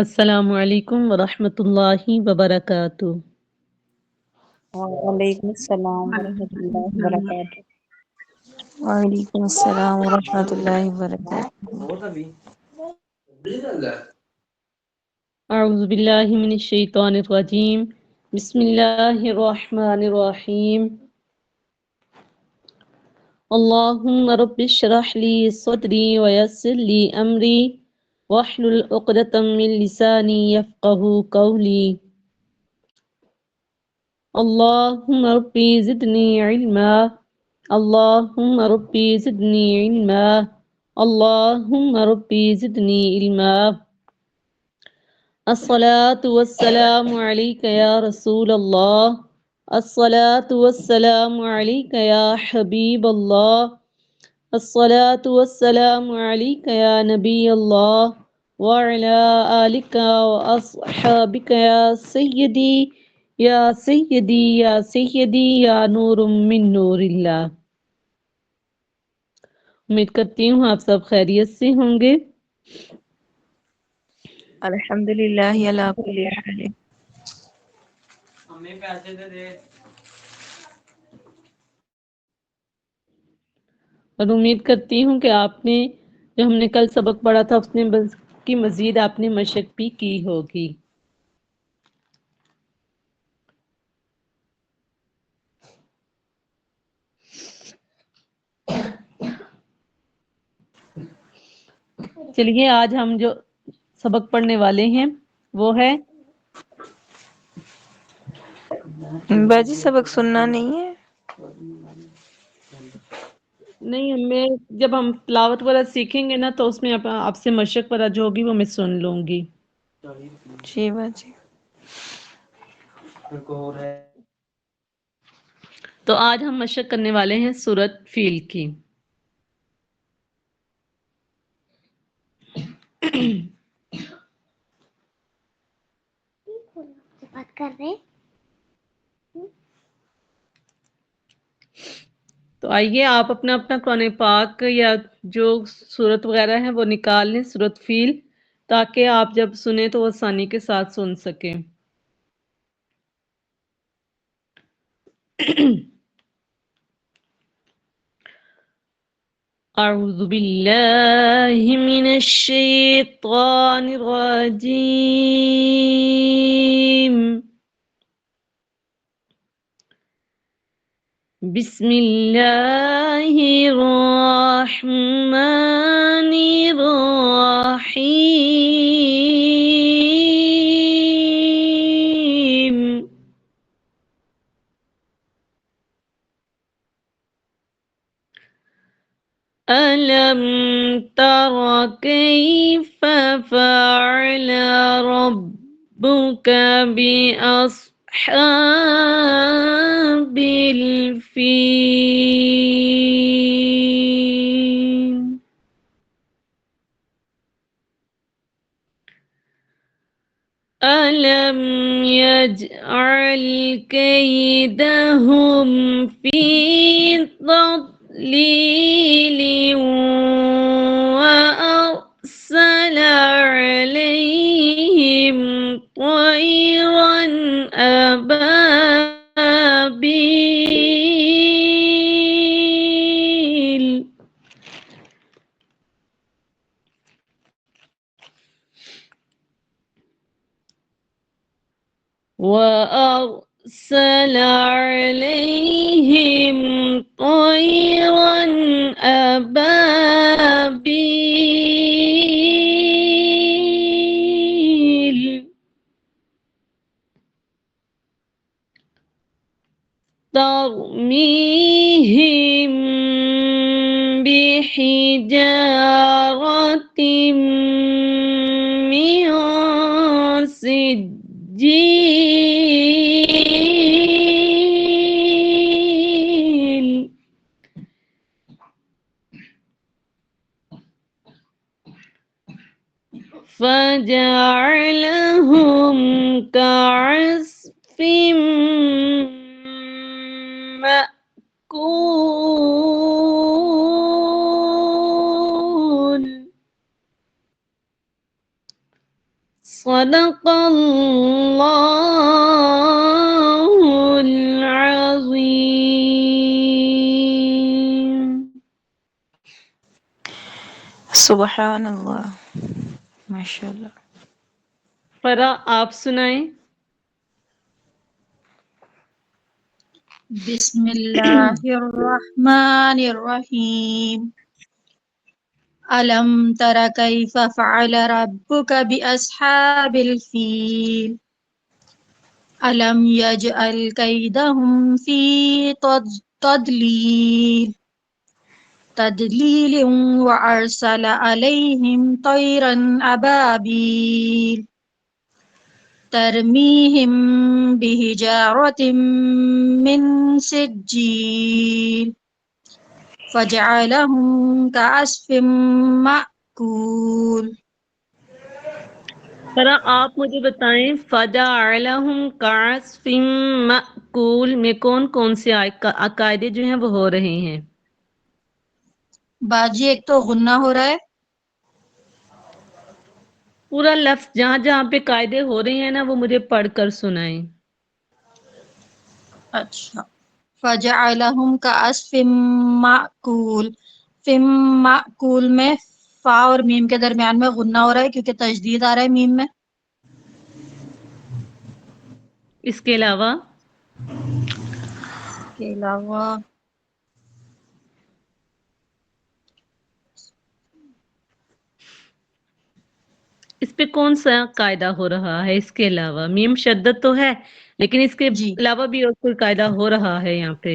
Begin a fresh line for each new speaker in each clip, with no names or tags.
السلام علیکم ورحمۃ اللہ وبرکاتہ۔
وعلیکم السلام ورحمۃ اللہ وبرکاتہ۔
وعلیکم السلام ورحمۃ اللہ وبرکاتہ۔
اعوذ باللہ من الشیطان الرجیم، بسم اللہ الرحمن الرحیم۔ اللہم رب اشرح لی صدری ویسر لی امری واحلل عقدۃ من لسانی یفقہوا قولی۔ اللہم ربی زدنی علما، اللہم ربی زدنی علما، اللہم ربی زدنی علما۔ الصلاة والسلام علیک یا رسول اللہ، الصلاة والسلام علیک یا حبیب اللہ، الصلاة والسلام علیک یا نبی اللہ، وعلی آلک واصحابک یا سیدی یا سیدی یا سیدی یا نور من نور اللہ۔ امید کرتی ہوں آپ سب خیریت سے ہوں گے۔
الحمدللہ علی کل حال۔
اور امید کرتی ہوں کہ آپ نے جو ہم نے کل سبق پڑھا تھا اس نے بس کی مزید آپ نے مشق بھی کی ہوگی۔ چلیے آج ہم جو سبق پڑھنے والے ہیں وہ ہے
باجی سبق سننا نہیں ہے؟
نہیں، میں جب ہم تلاوت والا سیکھیں گے نا تو اس میں آپ سے مشق والا جو ہوگی وہ میں سن لوں گی۔
جی باجی۔
تو آج ہم مشق کرنے والے ہیں سورۃ فیل کی۔
بات کر رہے
تو آئیے آپ اپنا اپنا قرآن پاک یا جو سورت وغیرہ ہے وہ نکال لیں، سورۃ فیل، تاکہ آپ جب سنیں تو وہ آسانی کے ساتھ سن سکیں۔ اعوذ باللہ من الشیطان الرجیم، بسم اللہ الرحمن الرحیم۔ أَلَمْ تَرَ كَيْفَ فَعَلَ رَبُّكَ بِأَصْحَابِ الْفِيلِ؟ أَلَمْ يَجْعَلْ كَيْدَهُمْ فِي تضليل وأرسل عليهم طيرا أبابيل وأرسل عليهم طيرا أبابيل ترميهم بحجارة من سجيل فجعلهم كعصف مأكول صدق اللہ العظیم.
سبحان اللہ. ماشاء اللہ.
فرا آپ سنائیں.
بسم اللہ الرحمن الرحیم. ألم تر كيف فعل ربك بأصحاب الفيل ألم يجعل كيدهم في تضليل وأرسل عليهم طيرا أبابيل ترميهم بحجارة من سجيل فجعلهم كعصف مأكول.
فرا آپ مجھے بتائیں فَجَعَلَهُمْ كَعَصْفٍ مَأْكُولٍ میں کون کون سے عقائدے جو ہیں وہ ہو رہے ہیں؟
باجی ایک تو غنہ ہو رہا ہے.
پورا لفظ جہاں جہاں پہ قاعدے ہو رہے ہیں نا وہ مجھے پڑھ کر سنائیں.
اچھا. فَجَعَلَهُمْ كَعَصْفٍ مَأْكُولٍ. فِم مأکول میں فا اور میم کے درمیان میں غنہ ہو رہا ہے کیونکہ تشدید آ رہا ہے میم میں.
اس کے علاوہ اس پہ کون سا قاعدہ ہو رہا ہے؟ اس کے علاوہ میم شدت تو ہے لیکن اس کے
جی
علاوہ بھی اور کوئی قاعدہ ہو رہا ہے یہاں پہ؟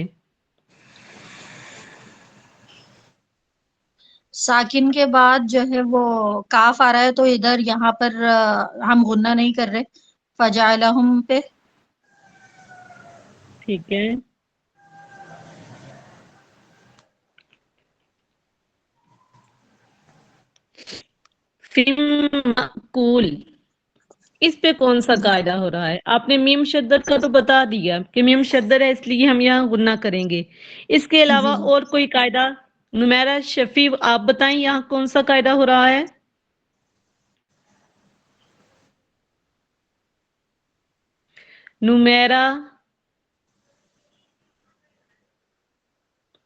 ساکن کے بعد جو ہے وہ کاف آ رہا ہے تو ادھر یہاں پر ہم غنہ نہیں کر رہے. فَجَعَلَهُمْ پہ
ٹھیک ہے. معقول اس پہ کون سا قاعدہ ہو رہا ہے؟ آپ نے میم شدت کا تو بتا دیا کہ میم شدت ہے اس لیے ہم یہاں غنہ کریں گے. اس کے علاوہ
جی
اور کوئی قاعدہ؟ نمیرہ شفیع آپ بتائیں یہاں کون سا قاعدہ ہو رہا ہے؟ نمیرہ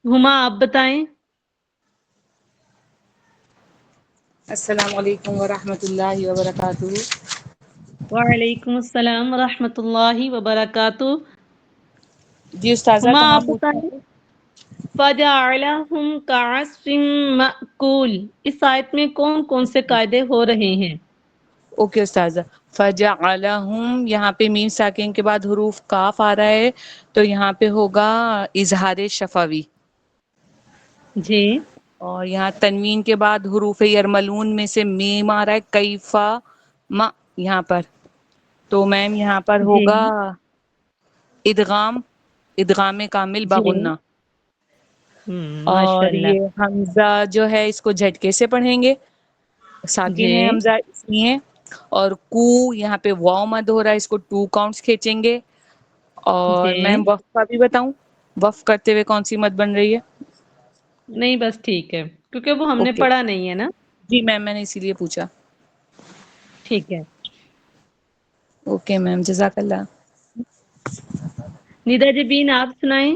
ہما آپ بتائیں.
السلام علیکم ورحمۃ اللہ وبرکاتہ.
وعلیکم السلام ورحمۃ اللہ وبرکاتہ.
جی استاذہ
ہما
کہاں
آپ
پوچھنا
بتائیں.
ہے؟
فَجَعَلَهُمْ كَعَصْفٍ مَأْكُولٍ اس آیت میں کون کون سے قاعدے ہو رہے ہیں؟
اوکے استاذہ. فَجَعَلَهُمْ یہاں پہ میم ساکن کے بعد حروف کاف آ رہا ہے تو یہاں پہ ہوگا اظہار شفوی.
جی
اور یہاں تنوین کے بعد حروف یرملون میں سے میم آ رہا ہے کیفا ما یہاں پر تو میم یہاں پر
جی
ہوگا ادغام کامل
جی
باغنہ.
ماشاء
اور
اللہ.
یہ حمزہ جو ہے اس کو جھٹکے سے پڑھیں گے. ساکن
جی
ہے حمزہ اس لیے. اور کو یہاں پہ واو مد ہو رہا ہے اس کو 2 کاؤنٹس کھینچیں گے. اور
جی
میں وقف کا بھی بتاؤں وقف کرتے ہوئے کون سی مد بن رہی ہے؟
نہیں بس ٹھیک ہے کیونکہ وہ ہم نے
اوکے
پڑھا نہیں ہے نا.
جی میم میں نے اسی لیے پوچھا.
ٹھیک ہے.
اوکے میم جزاک اللہ.
ندا جبین آپ سنائیں.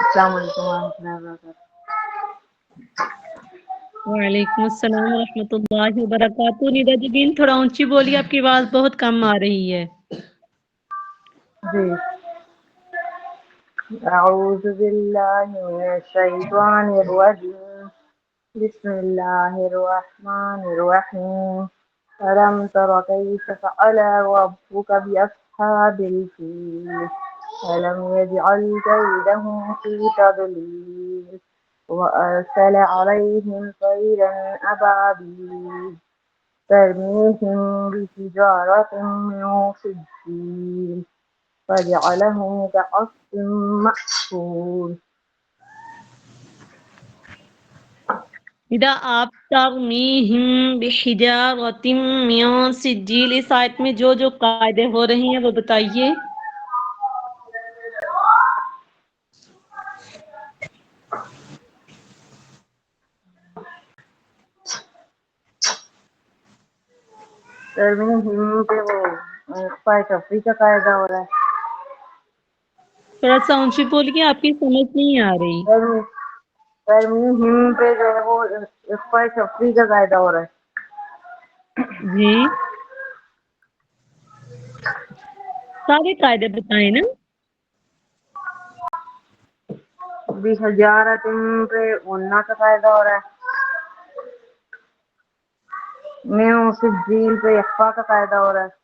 السلام علیکم ورحمۃ اللہ وبرکاتہ.
وعلیکم السلام ورحمۃ اللہ وبرکاتہ. ندا جبین تھوڑا اونچی بولیے آپ کی آواز بہت کم آ رہی ہے.
جی اعوذ باللہ من الشیطان الرجیم بسم اللہ الرحمن الرحیم. ألم تر كيف فعل ربك بأصحاب الفيل ألم يجعل كيدهم في تضليل وأرسل عليهم طيرا أبابيل ترميهم بحجارة من سجيل فجعلهم كعصف مأكول.
ندا آپ ترمیہم بحجارۃ من سجیل اس آیت میں جو قاعدے ہو رہے ہیں وہ بتائیے.
ترمیم پہ وہ اخفاء شفوی کا قاعدہ ہو رہا ہے.
تھوڑا سا اونچی بولیے، آپ کی سمجھ نہیں آ رہی.
ترمیم پہ جو ہے وہ اخفاء شفوی کا قاعدہ ہو رہا ہے.
جی سارے قاعدے بتائیں نا.
بحجارۃ پہ غنہ کا قاعدہ ہو رہا ہے. من سجیل پہ اخفاء کا قاعدہ ہو رہا ہے.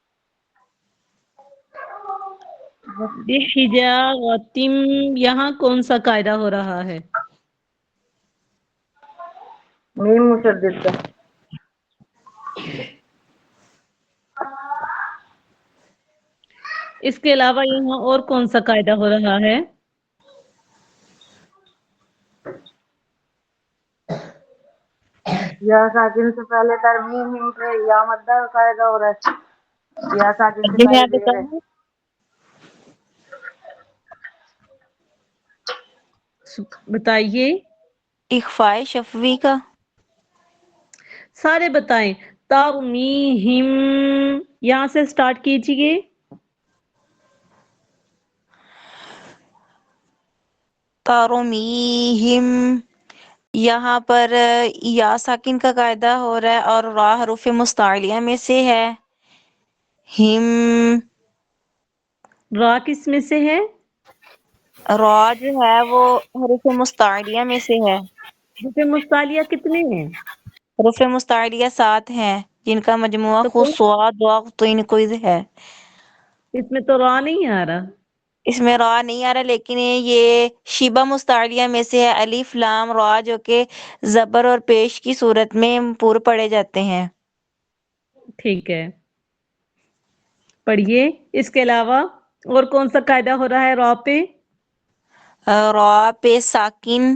بحجارتم یہاں کون سا قاعدہ ہو رہا ہے؟
میم مشدد کا.
اس کے علاوہ یہاں اور کون سا قاعدہ ہو رہا ہے؟
یا ساکن سے پہلے ترمیم پہ یا مدہ کا قاعدہ ہو رہا ہے. یا ساکن سے
جی میں
پہلے زیر ہے.
بتاؤں،
بتائیے.
اخفاء شفوی کا.
سارے بتائیں. ترمیہم یہاں سے سٹارٹ کیجئے.
ترمیہم یہاں پر یا ساکن کا قاعدہ ہو رہا ہے اور را حروف مستعلیہ میں سے ہے. ہم
را کس میں سے ہے؟
را جو ہے وہ حروف مستعلیہ میں سے ہے.
جسے مستعلیہ کتنے ہیں؟
حروف مستعلیہ 7 ہیں جن کا مجموعہ
تو
خود صاد واو طین قید ہے.
اس میں تو را نہیں آ رہا.
اس میں را نہیں آ رہا، لیکن یہ شبہ مستعلیہ میں سے ہے. الف لام را جو کہ زبر اور پیش کی صورت میں پور پڑے جاتے ہیں.
ٹھیک ہے پڑھیے. اس کے علاوہ اور کون سا قاعدہ ہو رہا ہے را پہ؟
را پہ ساکن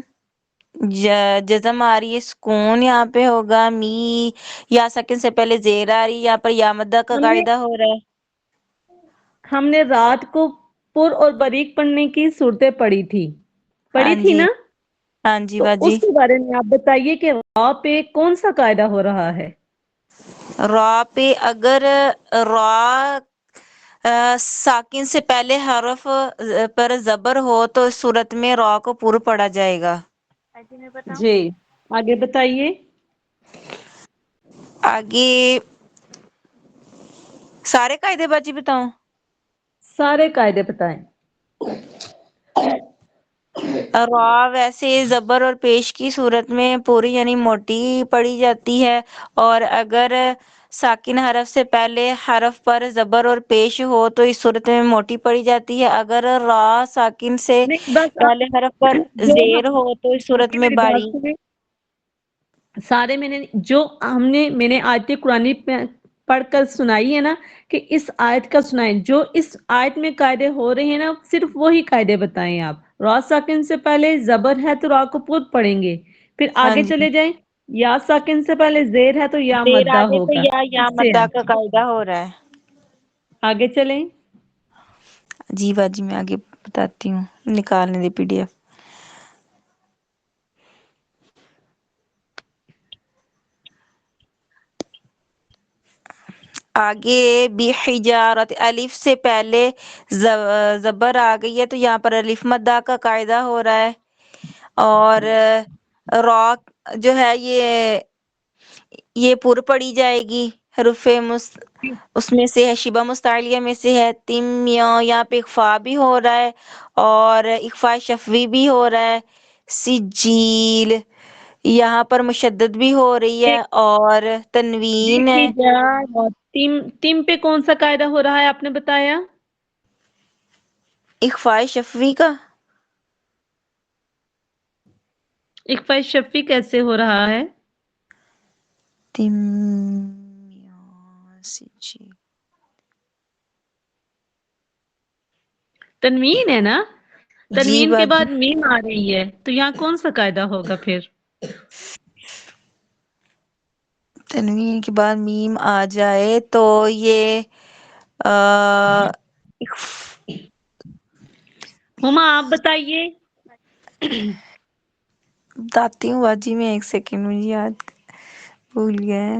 جزم آ رہی ہے، سکون یہاں پہ ہوگا. یا ساکن سے پہلے زیر آ رہی ہے، یہاں پر یا مدہ کا
ہم نے
قاعدہ ہو رہا ہے.
ہم نے رات کو پر اور باریک پڑھنے کی صورتیں پڑھی تھی.
ہاں
پڑھی تھی
جی،
نا؟
ہاں جی
تو
باجی.
اس کے بارے میں آپ بتائیے کہ را پہ کون سا قاعدہ ہو رہا ہے؟
را پہ اگر را ساکن سے پہلے حرف پر زبر ہو تو اس صورت میں را کو پور پڑا جائے گا.
جی آگے بتائیے.
آگے سارے قاعدے باجی بتاؤں؟
سارے قاعدے بتائیں.
را ویسے زبر اور پیش کی صورت میں پوری یعنی موٹی پڑھی جاتی ہے، اور اگر ساکن حرف سے پہلے حرف پر زبر اور پیش ہو تو اس صورت میں موٹی پڑھی جاتی ہے. اگر را ساکن سے
نہیں بس
پہلے
آپ
حرف پر
جو
زیر ہو تو اس صورت
باقی
میں
میری بات
باری.
سنیں. سارے میں نے آیت قرآنی پڑھ کر سنائی ہے نا، کہ اس آیت کا سنائیں. جو اس آیت میں قاعدے ہو رہے ہیں نا صرف وہی قاعدے بتائیں آپ. را ساکن سے پہلے زبر ہے تو را کو پود پڑھیں گے. پھر
ہاں
آگے
جی،
چلے جائیں. یا ساکن سے پہلے زیر ہے تو یا
زیر
مدہ
آگے تو
ہوگا.
یا
اس سے
مدہ کا قاعدہ ہو رہا ہے.
آگے چلیں.
جی باجی میں آگے بتاتی ہوں، نکالنے دی پی ڈی ایف. آگے بحجارت الف سے پہلے زبر آ گئی ہے تو یہاں پر الف مدہ کا قاعدہ ہو رہا ہے. اور را جو ہے یہ پور پڑی جائے گی. حروف اس میں سے ہے، شبہ مستعلیہ میں سے ہے. تم یہاں پہ اخفاء بھی ہو رہا ہے اور اخفاء شفوی بھی ہو رہا ہے. سجیل یہاں پر مشدد بھی ہو رہی ہے اور تنوین ہے.
تم پہ کون سا قاعدہ ہو رہا ہے آپ نے بتایا؟
اخفاء شفوی کا.
اخفاء شفوی کیسے ہو رہا ہے؟
تم سجیل
تنوین ہے نا؟
جی
تنوین کے
باجی،
بعد میم آ رہی ہے تو یہاں کون سا قاعدہ ہوگا پھر؟
تنوین کے بعد میم آ جائے تو یہ
ہما آپ بتائیے.
بتاتی ہوں باجی میں، ایک سیکنڈ مجھے یاد بھول گیا ہے.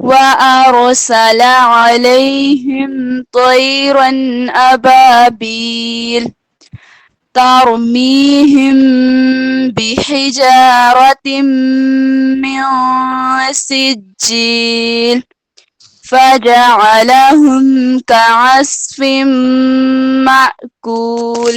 وأرسل عليهم طيرا أبابيل ترميهم بحجارة من سجيل فجعلهم كعصف مأكول.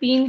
3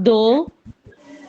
2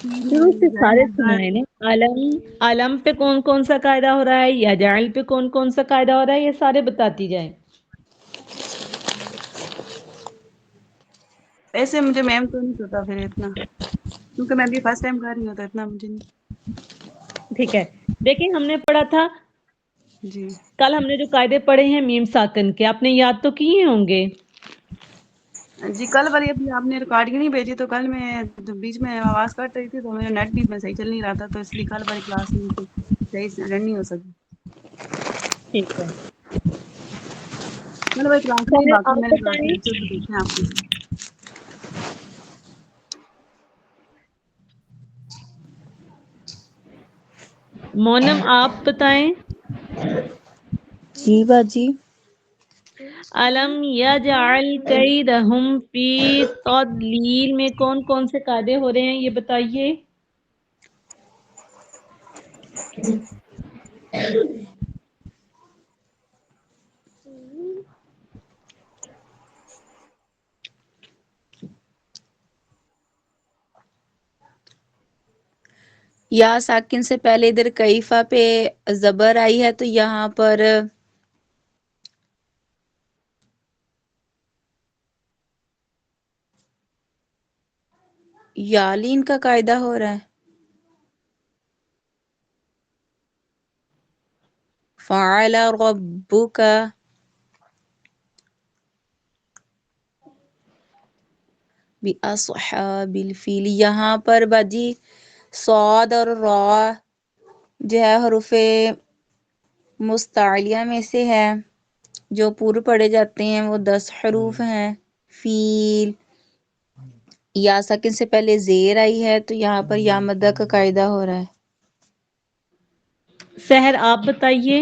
شروع سے سارے سنائے نا. علم پہ کون کون سا قاعدہ ہو رہا ہے، یجعل پہ کون کون سا قاعدہ ہو رہا ہے، یہ سارے بتاتی جائیں.
ایسے مجھے میم تو نہیں پتا پھر اتنا، کیونکہ میں بھی فرسٹ ٹائم کر رہی ہوں تو اتنا مجھے نہیں.
ٹھیک ہے، دیکھیں ہم نے پڑھا تھا
جی
کل، ہم نے جو قاعدے پڑھے ہیں میم ساکن کے، آپ نے یاد تو کیے ہوں گے.
جی کل والی ابھی آپ نے ریکارڈنگ نہیں بھیجی تو کل میں بیچ میں آواز کٹ رہی تھی تو میرا نیٹ بھی میں صحیح چل نہیں رہا تھا، تو اس لیے کل والی کلاس میں صحیح رن نہیں ہو سکی.
ٹھیک ہے،
میں نے وہی کلاس نہیں،
پہلے
باقی
آپ
میں نے
بتائیں.
لیکچر بھی دیکھے ہیں آپ کے.
مونم آپ بتائیں.
جی باجی.
علم یجعل کیدہم فی تضلیل میں کون کون سے قاعدے ہو رہے ہیں یہ بتائیے.
یا ساکن سے پہلے ادھر کیفا پہ زبر آئی ہے تو یہاں پر یالین کا قاعدہ ہو رہا ہے. فعل ربک بأصحاب الفیل، یہاں پر باجی صاد اور را جو ہے حروف مستعلیہ میں سے ہے، جو پورے پڑھے جاتے ہیں وہ 10 حروف ہیں. فیل، یا ساکن سے پہلے زیر آئی ہے تو یہاں پر یا مدہ کا قاعدہ ہو رہا ہے.
سحر آپ بتائیے.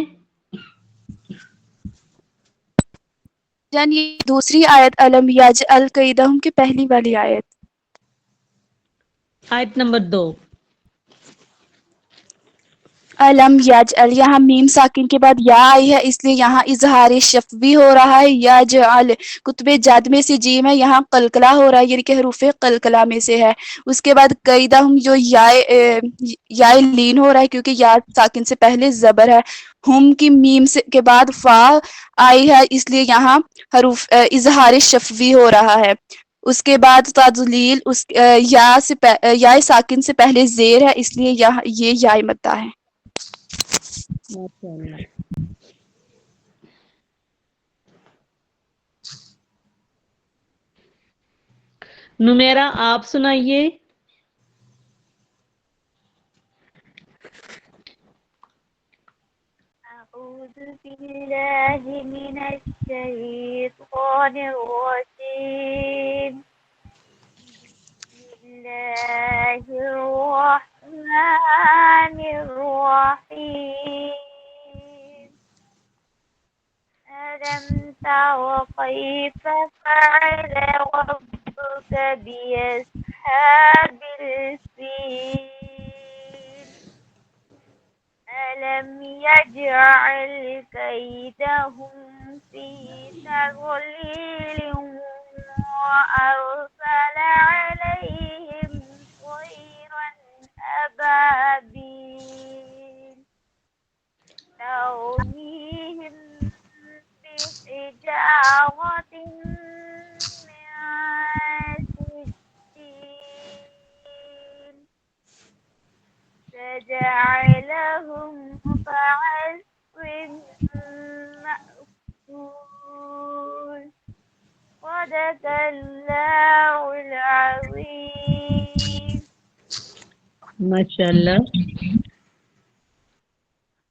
جان یہ دوسری آیت علم یجعل کیدہم کی پہلی والی آیت.
آیت نمبر 2.
علم یجعل، یہاں میم ساکن کے بعد یا آئی ہے اس لیے یہاں اظہار شفوی ہو رہا ہے. یجعل کتب جد میں سے جیم ہے، یہاں قلقلہ ہو رہا ہے، یعنی کہ حروف قلقلہ میں سے ہے. اس کے بعد قیدہم جو یا لین ہو رہا ہے کیونکہ یا ساکن سے پہلے زبر ہے. ہم کی میم سے کے بعد فا آئی ہے اس لیے یہاں حروف اظہار شفوی ہو رہا ہے. اس کے بعد تذلیل یا ساکن سے پہلے زیر ہے اس لیے یہ یا مدہ ہے.
ماشاءاللہ. نمیرہ آپ سنائیے.
أعوذ بالله من الشيطان الرجيم بسم الله الرحمن الرحيم ألم تر كيف فعل ربك بأصحاب الفيل ألم يجعل كيدهم في تضليل وأرسل عليهم طيرا أبابيل ترميهم بحجارة من سجيل فجعلهم كعصف مأكول. صدق الله العظيم.
ماشاءاللہ.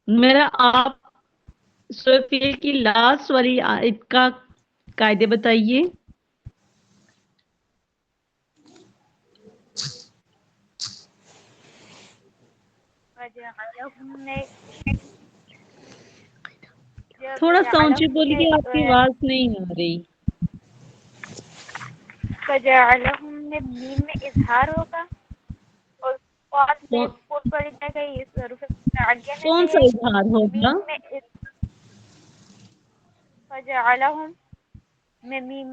میرا آپ سورہ فیل کی لاسٹ والی آیت کا قاعدے بتائیے.
فجعلهم نے
تھوڑا سا اونچی
فجعلهم
بولیے، آپ کی آواز نہیں آ رہی.
فجعلهم میں میم میں اظہار ہوگا اور قاف میں
کون
پور پڑ جائے گا، یہ حروف متعلیہ میں
کون
سے
سا
ہے.
اظہار ہوگا؟
میم میں فجعلهم میں میم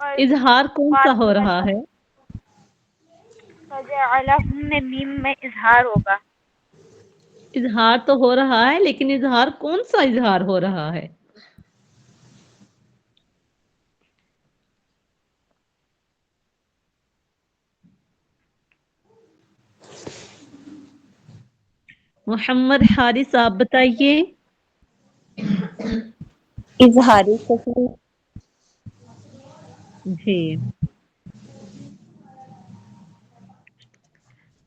اور
اظہار کون سا ہو رہا ہے؟
فجعلہم میں میم میں اظہار ہوگا.
اظہار تو ہو رہا ہے لیکن اظہار کون سا اظہار ہو رہا ہے؟ محمد حارث آپ بتائیے.
اظہاری شکل.
جی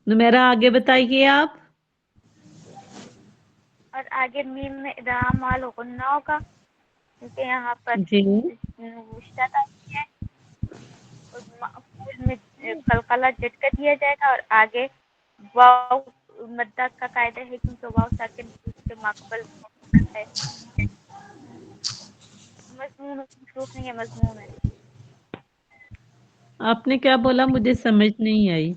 نمیرا آگے بتائیے آپ.
اور آگے میم میں ادغام مال غنہ ہوگا کیونکہ یہاں پر
جی
مشتت آتی ہے اور مقبول میں قلقلہ جھٹکا دیا جائے گا اور آگے واو مدہ کا قاعدہ ہے کیونکہ واو ساکن کے ماقبل ہے. مضمون مصروف نہیں ہے، مضمون ہے.
آپ نے کیا بولا مجھے سمجھ نہیں آئی.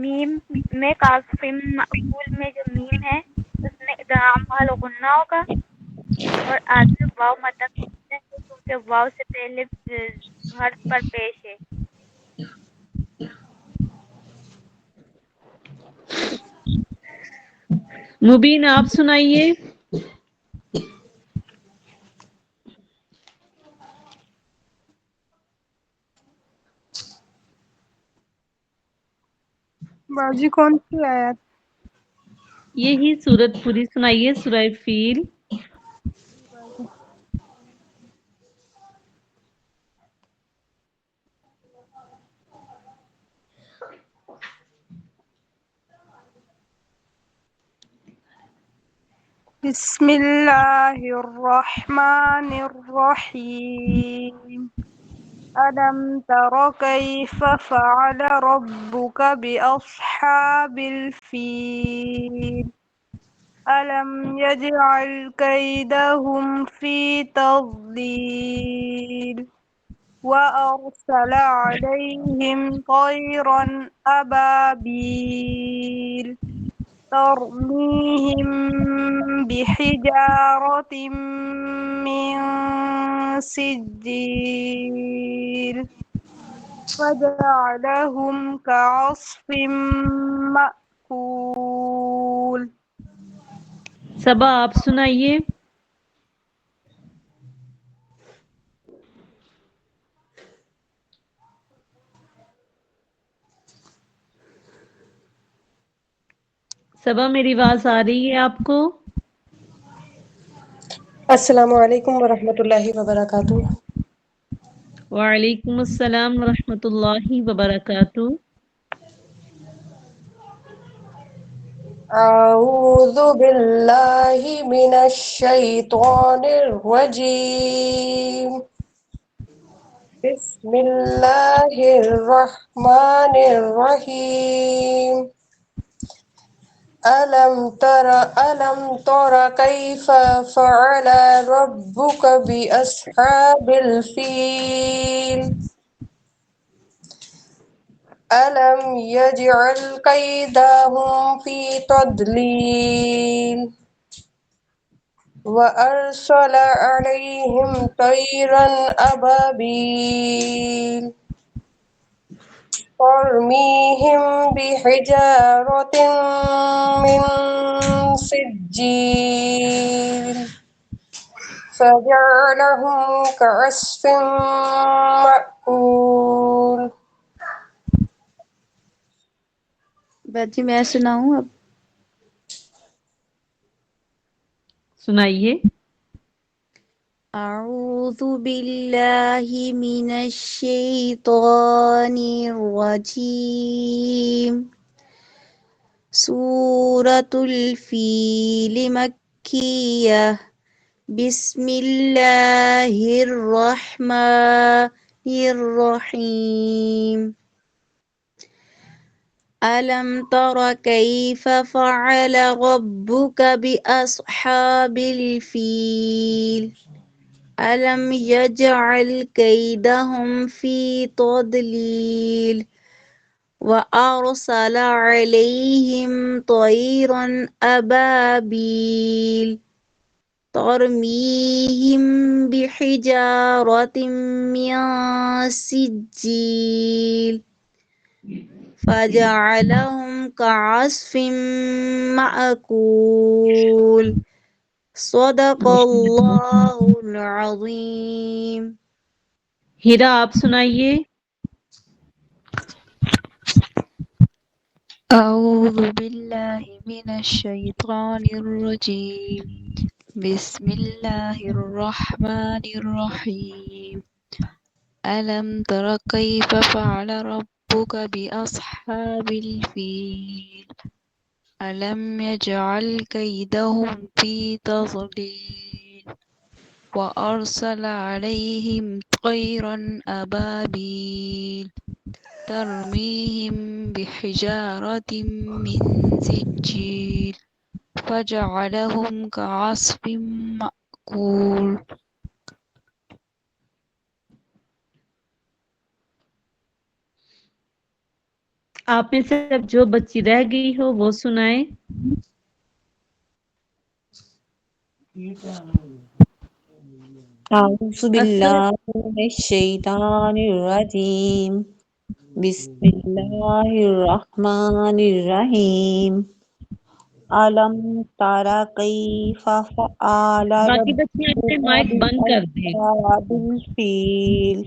میم میں قاسم مقبول میں جو میم ہے اس میں ادغام مال غنہ ہوگا اور آگے واو مدہ ہے کیونکہ واو سے پہلے حرف پر پیش ہے.
مبین آپ سنائیے.
باجی کون سی آیت؟
یہی سورت پوری سنائیے، سورہ فیل.
باجی بسم اللہ الرحمن الرحیم. ألم تر كيف فعل ربك بأصحاب الفيل ألم يجعل كيدهم في تضليل وأرسل عليهم طيرا أبابيل ترميهم بحجارة من سجيل فجعلهم كعصف مأكول.
صبا آپ سنائیے. صبا میری آواز آ رہی ہے آپ کو؟
السلام علیکم ورحمۃ اللہ وبرکاتہ.
وعلیکم السلام ورحمۃ اللہ وبرکاتہ.
اعوذ باللہ من الشیطان الرجیم. بسم اللہ الرحمن الرحیم. ألم تر كيف فعل ربك بأصحاب الفيل ألم يجعل كيدهم في تضليل وأرسل عليهم طيرا أبابيل ترميهم بحجارة من سجيل فجعلهم كعصف مأكول.
باجی میں سناؤں اب؟
سنائیے.
أعوذ بالله من الشيطان الرجيم. سورة الفيل مكية. بسم الله الرحمن الرحيم. ألم تر كيف فعل ربك بأصحاب الفيل ألم يجعل كيدهم في تضليل وأرسل عليهم طيرا أبابيل ترميهم بحجارة من سجيل فجعلهم كعصف مأكول صدق اللہ العظیم.
ہیرا آپ سنائیے.
أعوذ بالله من الشيطان الرجيم بسم الله الرحمن الرحيم ألم تر كيف فعل ربك بأصحاب الفيل ألم يجعل كيدهم في تضليل وأرسل عليهم طيرا أبابيل ترميهم بحجارة من سجيل فجعلهم كعصف مأكول.
آپ میں سے اب جو بچی رہ گئی ہو وہ سنائے.
أعوذ بالله من الشيطان الرجيم بسم الله الرحمن الرحيم ألم تر كيف فعل
باقی بچے اپنے مائک
ربك
بند کر دیں.
بأصحاب الفيل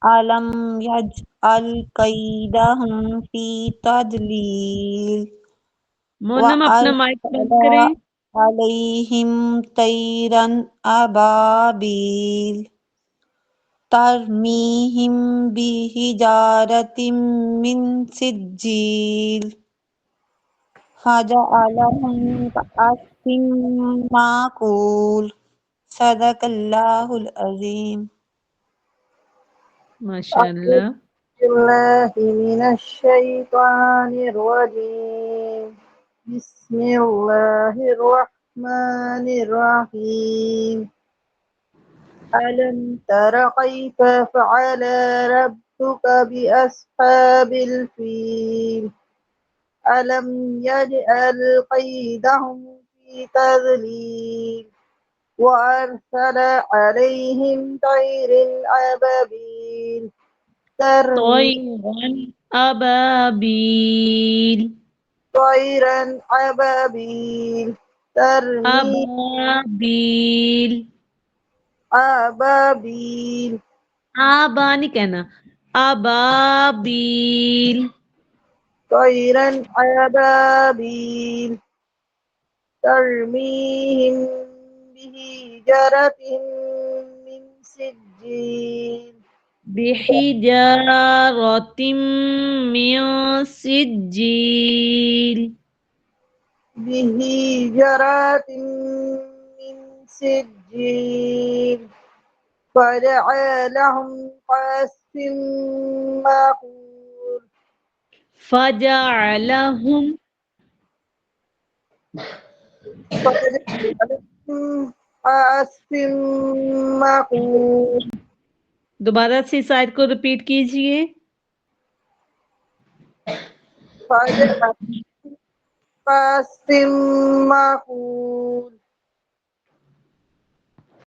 ألم يجعل كيدهم في تضليل
مونم اپنا مائک بند
وأرسل
کریں.
عليهم طيرا أبابيل ترميهم بحجارة من سجيل فجعلهم كعصف مأكول صدق الله العظيم.
ماشاء اللہ.
بالله من الشيطان الرجيم بسم الله الرحمن الرحيم ألم تر كيف فعل ربك بأصحاب الفيل ألم يجعل كيدهم في تضليل وأرسل عليهم طير أبابيل
طيرا أبابيل
طيرا أبابيل
أبابيل
أبابيل
آبا نہیں کہنا. أبابيل
طيرا أبابيل ترميهم بحجارة من سجيل
بحجارة من سجيل
بحجارة من سجيل فجعلهم كعصف مأكول
فجعلهم
كعصف مأكول.
دوبارہ سے اس آیت کو ریپیٹ کیجئے.
فجعلهم كعصف مأكول.